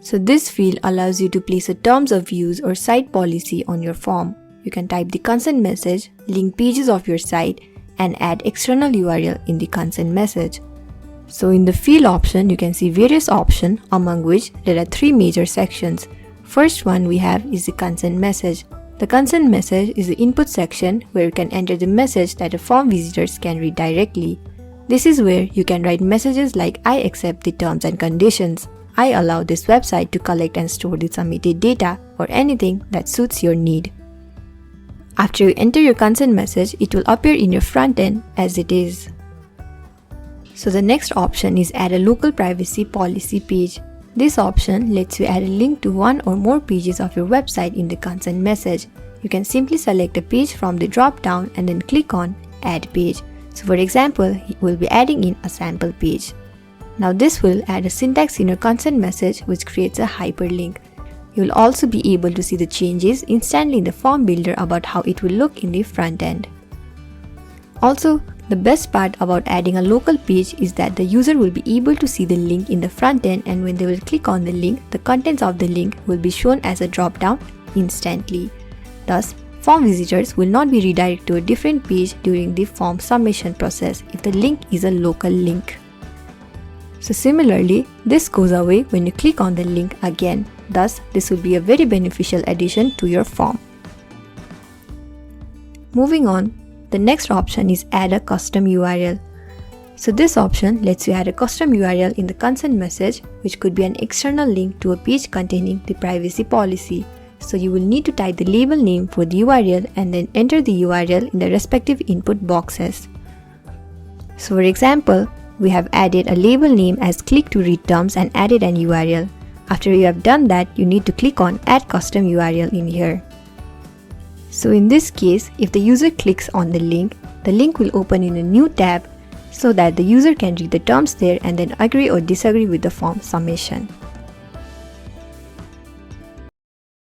So this field allows you to place a terms of use or site policy on your form. You can type the consent message, link pages of your site, and add external URL in the consent message. So in the field option, you can see various options, among which there are 3 major sections. First one we have is the consent message. The consent message is the input section where you can enter the message that the form visitors can read directly. This is where you can write messages like "I accept the terms and conditions," "I allow this website to collect and store the submitted data," or anything that suits your need. After you enter your consent message, it will appear in your front end as it is. So the next option is add a local privacy policy page. This option lets you add a link to one or more pages of your website in the consent message. You can simply select a page from the drop-down and then click on Add Page. So for example, we'll be adding in a sample page. Now this will add a syntax in your consent message which creates a hyperlink. You'll also be able to see the changes instantly in the form builder about how it will look in the front end. Also, the best part about adding a local page is that the user will be able to see the link in the front end, and when they will click on the link, the contents of the link will be shown as a drop-down instantly. Thus, form visitors will not be redirected to a different page during the form submission process if the link is a local link. So similarly, this goes away when you click on the link again. Thus, this will be a very beneficial addition to your form. Moving on, the next option is add a custom URL. So this option lets you add a custom URL in the consent message, which could be an external link to a page containing the privacy policy. So you will need to type the label name for the URL and then enter the URL in the respective input boxes. So for example, we have added a label name as click to read terms and added an URL. After you have done that, you need to click on add custom URL in here. So in this case, if the user clicks on the link will open in a new tab so that the user can read the terms there and then agree or disagree with the form submission.